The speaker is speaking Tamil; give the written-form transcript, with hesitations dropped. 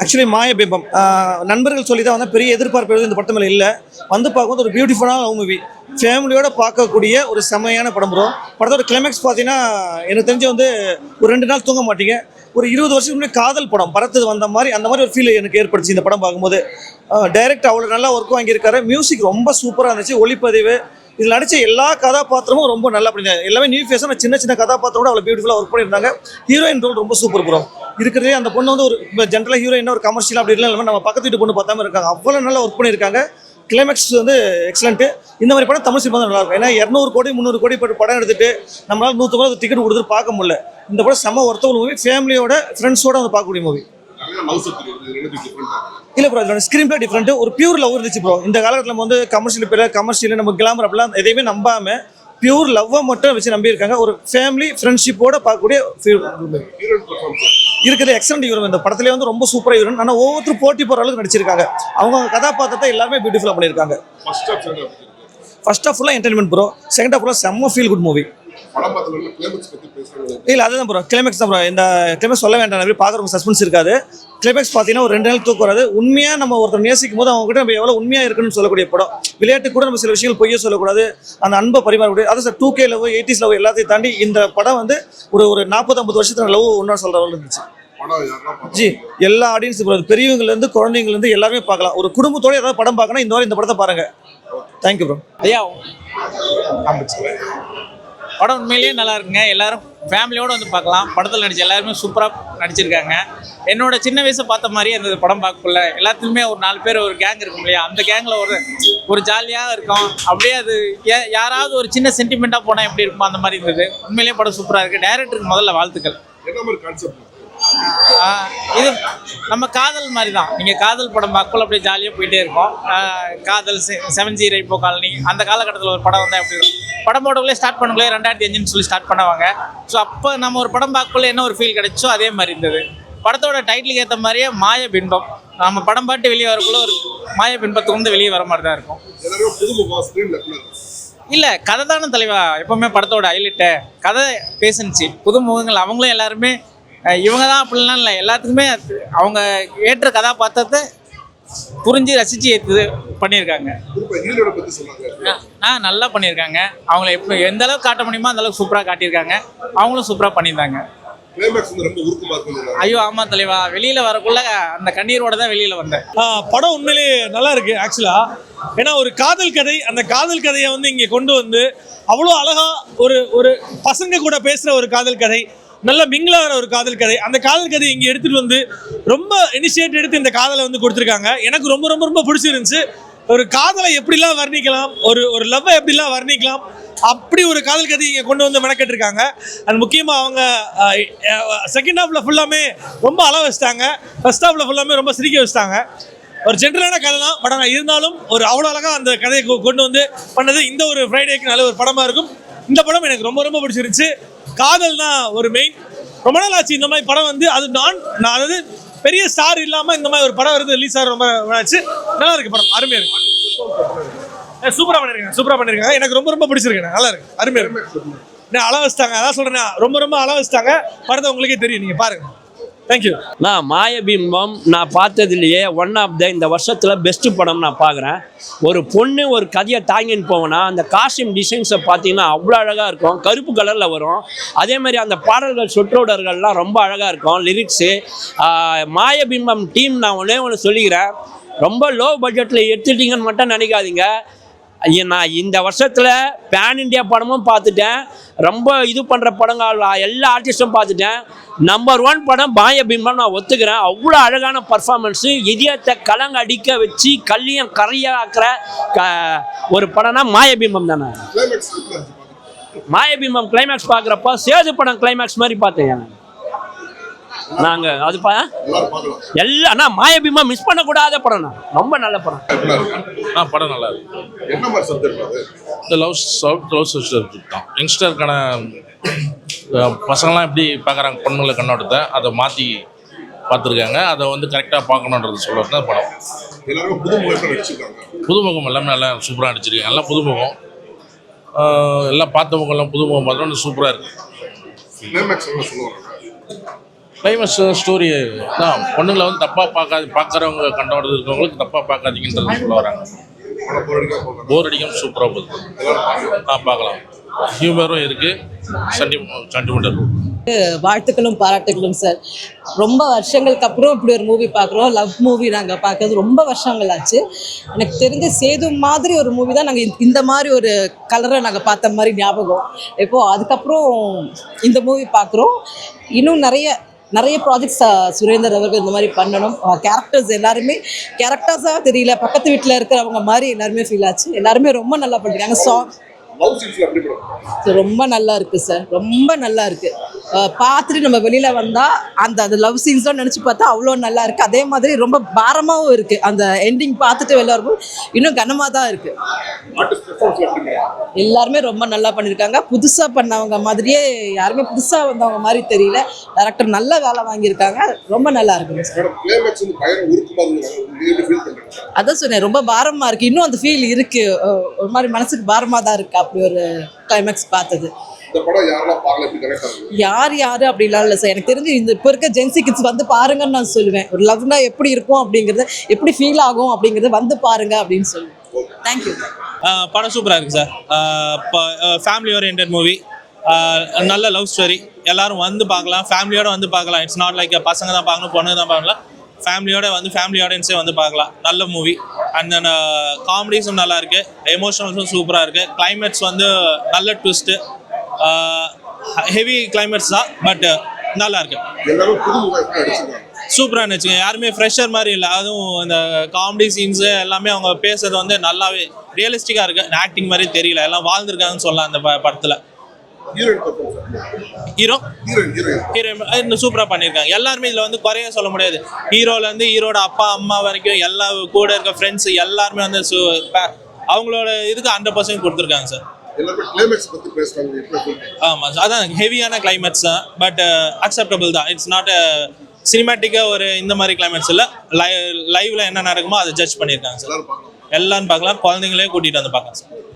ஆக்சுவலி மாயபிம்பம் நண்பர்கள் சொல்லி தான் வந்து பெரிய எதிர்பார்ப்பு இந்த படத்து மேலே இல்லை. வந்து பார்க்கும்போது ஒரு பியூட்டிஃபுல்லான லவ் மூவி, ஃபேமிலியோட பார்க்கக்கூடிய ஒரு செம்மையான படம் ப்ரோ. படத்தோட கிளைமேக்ஸ் பார்த்தீங்கன்னா எனக்கு தெரிஞ்சு வந்து ஒரு 2 நாள் தூங்க மாட்டீங்க. ஒரு 20 வருஷத்துக்கு முன்னாடி காதல் படம் படத்து வந்த மாதிரி அந்த மாதிரி ஒரு ஃபீல் எனக்கு ஏற்படுச்சு இந்த படம் பார்க்கும்போது. டைரக்ட் அவ்வளோ நல்லா ஒர்க் வாங்கியிருக்காரு. மியூசிக் ரொம்ப சூப்பராக இருந்துச்சு. ஒளிப்பதிவு, இதில் நடித்த எல்லா கதாபாத்திரமும் ரொம்ப நல்லா பண்ணியிருந்தாங்க. எல்லாமே நியூ ஃபேஸாக சின்ன சின்ன கதாபாத்திரம் கூட அவ்வளோ பியூட்டிஃபுல்லாக ஒர்க் பண்ணியிருந்தாங்க. ஹீரோயின் ரோல் ரொம்ப சூப்பர் ப்ரோ. இருக்கிறதே அந்த பொண்ணு வந்து ஒரு இப்போ ஜென்ரலாக ஹீரோயின் ஒரு கமர்ஷியல் அப்படி இல்லை, நம்ம பக்கத்து வீட்டு பொண்ணு பார்த்தாம இருக்காங்க. அவ்வளோ நல்லா ஒர்க் பண்ணியிருக்காங்க. கிளைமேக்ஸ் வந்து எக்ஸலண்ட்டு. இந்த மாதிரி படம் தமிழ் சினிமா தான் நல்லாயிருக்கும். ஏன்னா 200 கோடி 300 கோடி போட்டு படம் எடுத்துட்டு நம்மளால் 150 டிக்கெட் கொடுத்துட்டு பார்க்க முடியல. இந்த படம் செம்ம ஒர்த்தவள் மூவி, ஃபேமிலியோட ஃப்ரெண்ட்ஸோட வந்து பார்க்கக்கூடிய மூவி. இல்லை ப்ரோ, இதோட ஸ்க்ரீன் பிளே டிஃப்ரெண்ட்டு. ஒரு பியூர் லவ் இருந்துச்சு ப்ரோ. இந்த காலகட்டத்தில் நம்ம வந்து கமர்ஷியல் நம்ம கிளாமர் அப்படிலாம் எதையுமே நம்பாமல் பியூர் லவ்வை மட்டும் வச்சு நம்பியிருக்காங்க. ஒரு ஃபேமிலி ஃப்ரெண்ட்ஷிப்போட பார்க்கக்கூடிய இருக்குது. எக்ஸலண்ட் ஹீரோ இந்த படத்துலேயே வந்து ரொம்ப சூப்பராக ஹீரோ. ஆனால் ஒவ்வொருத்தரும் போட்டி போகிற அளவுக்கு நடிச்சிருக்காங்க. அவங்க கதாபாத்திரத்தை எல்லாருமே பியூட்டிஃபுல்லாக பண்ணியிருக்காங்க. ஃபர்ஸ்ட் ஆஃப் ஃபுல்லாக என்டர்டைன்மெண்ட் ப்ரோ. செகண்ட் ஆஃப் ஃபுல்லாக செம்ம ஃபீல் குட் மூவி. இல்லை அதுதான் ப்ரோ, கிளைமேக்ஸ் தான் ப்ரோ. இந்த கிளைமேக்ஸ் சொல்ல வேண்டாம், நிறைய பார்க்குறவங்க சஸ்பென்ஸ் இருக்காது. கிளைமேக்ஸ் பார்த்தீங்கன்னா ஒரு 2 நாள் தூக்கம் வராது. உண்மையாக நம்ம ஒருத்தர் நேசிக்கும் போது அவங்க கிட்ட நம்ம எவ்வளோ உண்மையாக இருக்குன்னு சொல்லக்கூடிய படம். விளையாட்டு கூட நம்ம சில விஷயங்கள் பொய்ய சொல்லக்கூடாது, அந்த அன்பை பரிமாறக்கூடிய. அது sir 2K love 80s love எல்லாத்தையும் தாண்டி இந்த படம் வந்து ஒரு 40-50 வருஷத்துல லவ் ஒன்றா சொல்கிற அளவு இருந்துச்சு. ஜி எல்லா ஆடியன்ஸ் பெரியவங்கலேருந்து குழந்தைங்கலேருந்து எல்லாருமே பார்க்கலாம். ஒரு குடும்பத்தோட ஏதாவது படம் பார்க்கணும் இந்த வாரம் இந்த படத்தை பாருங்க. Thank you bro. ஐயா படம் உண்மையிலேயே நல்லா இருக்குங்க. எல்லாரும் ஃபேமிலியோடு வந்து பார்க்கலாம். படத்தில் நடிச்ச எல்லாருமே சூப்பராக நடிச்சிருக்காங்க. என்னோட சின்ன வயசை பார்த்த மாதிரியே அந்த படம் பார்க்கல. எல்லாத்துலேயுமே ஒரு 4 பேர் ஒரு கேங் இருக்கும் இல்லையா, அந்த கேங்கில் ஒரு ஜாலியாக இருக்கும். அப்படியே அது யாராவது ஒரு சின்ன சென்டிமெண்ட்டாக போனால் எப்படி இருக்குமோ அந்த மாதிரி இருந்தது. உண்மையிலேயே படம் சூப்பராக இருக்குது. டைரக்டருக்கு முதல்ல வாழ்த்துக்கள். இது நம்ம காதல் மாதிரி தான். நீங்கள் காதல் படம் பார்க்கல அப்படியே ஜாலியாக போயிட்டே இருக்கோம். காதல் 7G ரைப்போ காலனி அந்த காலகட்டத்தில் ஒரு படம் வந்தால் எப்படி இருக்கும், படம் போடக்குள்ளே ஸ்டார்ட் பண்ணக்குள்ளே 2005 சொல்லி ஸ்டார்ட் பண்ணுவாங்க. ஸோ அப்போ நம்ம ஒரு படம் பார்க்கக்குள்ளே என்ன ஒரு ஃபீல் கிடைச்சோ அதே மாதிரி இருந்தது. படத்தோட டைட்டிலுக்கு ஏற்ற மாதிரியே மாய பின்பம். நம்ம படம் பாட்டு வெளியே வரக்குள்ள ஒரு மாய பின்பத்துக்கு வந்து வெளியே வர மாதிரி தான் இருக்கும். இல்லை கதை தானே தலைவா, எப்போவுமே படத்தோட ஹைலைட்டு கதை பேசுனுச்சு. புது முகங்கள் அவங்களும் எல்லாருமே இவங்க தான் அப்படிலாம் இல்லை, எல்லாத்துக்குமே அவங்க ஏற்ற கதாபாத்திரத்தை புரிஞ்சு ரசித்து ஏற்று பண்ணியிருக்காங்க. நல்லா பண்ணியிருக்காங்க. அவங்கள எப்படி எந்த அளவுக்கு காட்ட முடியுமோ அந்த அளவுக்கு சூப்பராக காட்டியிருக்காங்க. அவங்களும் சூப்பராக பண்ணியிருந்தாங்க. ஐயோ ஆமா தலைவா, வெளியில வரக்குள்ள அந்த கண்ணீரோட தான் வெளியில வந்தேன். படம் உண்மையிலேயே நல்லா இருக்கு ஆக்சுவலா. ஏன்னா ஒரு காதல் கதை, அந்த காதல் கதையை வந்து இங்கே கொண்டு வந்து அவ்வளோ அழகா ஒரு பசங்க கூட பேசுற ஒரு காதல் கதை, நல்ல மிங்கிலாகிற ஒரு காதல் கதை. அந்த காதல் கதை இங்கே எடுத்துட்டு வந்து ரொம்ப இனிஷியேட் எடுத்து இந்த காதலை வந்து கொடுத்துருக்காங்க. எனக்கு ரொம்ப ரொம்ப ரொம்ப பிடிச்சிருந்துச்சு. ஒரு காதலை எப்படிலாம் வர்ணிக்கலாம், ஒரு லவ்வை எப்படிலாம் வர்ணிக்கலாம், அப்படி ஒரு காதல் கதை இங்கே கொண்டு வந்து மெனக்கெட்டிருக்காங்க. அது முக்கியமாக அவங்க செகண்ட் ஹாஃபில் ஃபுல்லாமே ரொம்ப அழ வச்சிட்டாங்க. ஃபர்ஸ்ட் ஹாஃபில் ஃபுல்லாமே ரொம்ப சிரிக்க வச்சிட்டாங்க. ஒரு ஜென்ரலான கதை தான் படம் இருந்தாலும் ஒரு அவ்வளோ அழகாக அந்த கதையை கொண்டு வந்து பண்ணது இந்த ஒரு ஃப்ரைடேக்கு நல்ல ஒரு படமாக இருக்கும். இந்த படம் எனக்கு ரொம்ப ரொம்ப பிடிச்சிருந்துச்சு. காதல் தான் ஒரு மெயின். ரொம்ப நாள் ஆச்சு இந்த மாதிரி படம் வந்து. அது நான் அதாவது பெரிய ஸ்டார் இல்லாமல் இந்த மாதிரி ஒரு படம் வருது ரிலீஸ் ஆகிற ரொம்ப ஆச்சு. நல்லா இருக்கு படம், அருமையாக இருக்கு. சூப்பராக பண்ணியிருக்காங்க. எனக்கு ரொம்ப ரொம்ப பிடிச்சிருக்கு. நல்லா இருக்கு, அருமையாக இருக்கு. நான் அள வச்சிட்டாங்க, அதான் சொல்கிறேன், ரொம்ப ரொம்ப அள வச்சிட்டாங்க. படத்தை உங்களுக்கே தெரியும், நீங்கள் பாருங்க. தேங்க்யூ. நான் மாயபிம்பம் நான் பார்த்ததுலேயே ஒன் ஆஃப் த இந்த வருஷத்தில் பெஸ்ட்டு படம் நான் பார்க்குறேன். ஒரு பொண்ணு ஒரு கதையை தாங்கின்னு போவேன்னா அந்த காஸ்டியூம் டிசைன்ஸை பார்த்தீங்கன்னா அவ்வளோ அழகாக இருக்கும். கருப்பு கலரில் வரும். அதே மாதிரி அந்த பாடல்கள் சொற்றொடர்கள்லாம் ரொம்ப அழகாக இருக்கும். லிரிக்ஸு மாயபிம்பம் டீம் நான் ஒன்று சொல்லிக்கிறேன், ரொம்ப லோ பட்ஜெட்டில் எடுத்துட்டீங்கன்னு மட்டும் நினைக்காதீங்க. நான் இந்த வருஷத்தில் பேன் இண்டியா படமும் பார்த்துட்டேன், ரொம்ப இது பண்ணுற படங்கள் எல்லா ஆர்டிஸ்ட்டும் பார்த்துட்டேன். நம்பர் 1 படம் மாயபிம்பம் நான் ஒத்துக்கிறேன். அவ்வளோ அழகான பர்ஃபார்மன்ஸு, இதயத்தை கலங்க அடிக்க வச்சு கல்லியம் கரையாக்குற ஒரு படம்னா மாயபிம்பம் தானே. மாயபிம்பம் கிளைமேக்ஸ் பார்க்குறப்ப சேது படம் கிளைமேக்ஸ் மாதிரி பார்த்தேன் நாங்கள். அது எல்லாம் நான் மாயபிம்பம் மிஸ் பண்ணக்கூடாத படம் தான். ரொம்ப நல்ல படம். படம் நல்லா இருக்கு. இந்த லவ் சப்ஜெக்ட் தான். யங்ஸ்டருக்கான பசங்களாம் எப்படி பார்க்குறாங்க பொண்ணுங்களை கண்ணோட்டத்தை அதை மாற்றி பார்த்துருக்காங்க. அதை வந்து கரெக்டாக பார்க்கணுன்றது சொல்கிறது தான் படம். புதுமுகம் எல்லாமே நல்லா சூப்பராக நடிச்சிருக்காங்க. எல்லாம் புதுமுகம், எல்லாம் பார்த்த முகம்லாம் புதுமுகம் பார்த்தோன்னு சூப்பராக இருக்குது. கிளைமேக்ஸ் ஸ்டோரி தான் பொண்ணுங்களை வந்து தப்பாக பார்க்குறவங்க கண்டோடு இருக்கவங்களுக்கு தப்பாக பார்க்காதீங்கன்றது சொல்ல வராங்க. போர் அடிக்காம சூப்பராக போகுது. பார்க்கலாம். ஹியூமரும் இருக்குது, சென்டிமெண்ட் இருக்கும். வாழ்த்துக்களும் பாராட்டுகளும் சார். ரொம்ப வருஷங்களுக்கு அப்புறம் இப்படி ஒரு மூவி பார்க்குறோம். லவ் மூவி நாங்கள் பார்க்கறது ரொம்ப வருஷங்கள் ஆச்சு. எனக்கு தெரிஞ்ச சேது மாதிரி ஒரு மூவி தான் நாங்கள் இந்த மாதிரி ஒரு கலரை நாங்கள் பார்த்த மாதிரி ஞாபகம். இப்போது அதுக்கப்புறம் இந்த மூவி பார்க்குறோம். இன்னும் நிறைய ப்ராஜெக்ட்ஸ் சுரேந்தர் அவர்கள் இந்த மாதிரி பண்ணணும். கேரக்டர்ஸ் எல்லாருமே கேரக்டர்ஸாக தெரியல, பக்கத்து வீட்டில் இருக்கிறவங்க மாதிரி எல்லாருமே ஃபீல் ஆச்சு. எல்லாருமே ரொம்ப நல்லா பண்ணிருக்காங்க. ரொம்ப நல்லா இருக்கு சார், ரொம்ப நல்லா இருக்கு. பார்த்துட்டு நம்ம வெளியில வந்தா அந்த லவ் சீன்ஸ் தான் நினைச்சு பார்த்தா அவ்வளோ நல்லா இருக்கு. அதே மாதிரி ரொம்ப பாரமாகவும் இருக்கு. அந்த எண்டிங் பார்த்துட்டு வெளில வரும்போது இன்னும் கனமாக தான் இருக்கு. எல்லாருமே ரொம்ப நல்லா பண்ணியிருக்காங்க. புதுசாக பண்ணவங்க மாதிரியே யாருமே புதுசாக வந்தவங்க மாதிரி தெரியல. டேரக்டர் நல்ல வேலை வாங்கியிருக்காங்க. ரொம்ப நல்லா இருக்கு சார். அதான் சொன்னேன், ரொம்ப பாரமா இருக்கு. இன்னும் அந்த ஃபீல் இருக்கு. ஒரு மாதிரி மனசுக்கு பாரமா தான் இருக்கு. அப்படி ஒரு கிளைமேக்ஸ் பார்த்தது. யாரு அப்படிலாம் இல்லை சார். எனக்கு தெரிஞ்சு இந்த இப்போ இருக்க ஜென்சி கிட்ஸ் வந்து பாருங்கன்னு நான் சொல்லுவேன். ஒரு லவ்னா எப்படி இருக்கும் அப்படிங்கிறது, எப்படி ஃபீல் ஆகும் அப்படிங்கிறது வந்து பாருங்க அப்படின்னு சொல்லுவேன். தேங்க்யூ. படம் சூப்பராக இருக்குது சார். இப்போ ஃபேமிலி ஓரியன்ட் மூவி, நல்ல லவ் ஸ்டோரி. எல்லாரும் வந்து பார்க்கலாம், ஃபேமிலியோட வந்து பார்க்கலாம். இட்ஸ் நாட் லைக் பசங்க தான் பார்க்கணும், பொண்ணுங்க தான் பார்க்கலாம். ஃபேமிலி ஆடியன்ஸே வந்து பார்க்கலாம். நல்ல மூவி. அண்ட் தென் காமெடிஸும் நல்லா இருக்குது, எமோஷனல்ஸும் சூப்பராக இருக்குது. கிளைமேக்ஸ் வந்து நல்ல ட்விஸ்ட்டு, ஹெவி கிளைமேக்ஸ் தான், பட் நல்லா இருக்கு. சூப்பராக இருந்துச்சுங்க. யாருமே ஃப்ரெஷர் மாதிரி இல்லை. அதுவும் இந்த காமெடி சீன்ஸு எல்லாமே அவங்க பேசுறது வந்து நல்லாவே ரியலிஸ்டிக்காக இருக்குது. ஆக்டிங் மாதிரி தெரியல, எல்லாம் வாழ்ந்துருக்காங்கன்னு சொல்லலாம் அந்த படத்தில். ஹீரோயின் சூப்பராக பண்ணியிருக்காங்க. எல்லாருமே இதில் வந்து குறைய சொல்ல முடியாது. ஹீரோலேருந்து ஹீரோட அப்பா அம்மா வரைக்கும் எல்லா கூட இருக்க ஃப்ரெண்ட்ஸ் எல்லாருமே வந்து அவங்களோட இதுக்கு 100% கொடுத்துருக்காங்க சார். ஆமாம், அதான் ஹெவியான கிளைமேக்ஸ் தான், பட் அக்செப்டபிள் தான். இட்ஸ் நாட் சினிமேட்டிக்காக ஒரு இந்த மாதிரி கிளைமேக்ஸ் இல்லை. லைவ்ல என்ன நடக்குமோ அதை ஜட்ஜ் பண்ணியிருக்காங்க சார். எல்லாரும் பார்க்கலாம். குழந்தைங்களே கூட்டிகிட்டு வந்து பார்க்கலாம் சார்.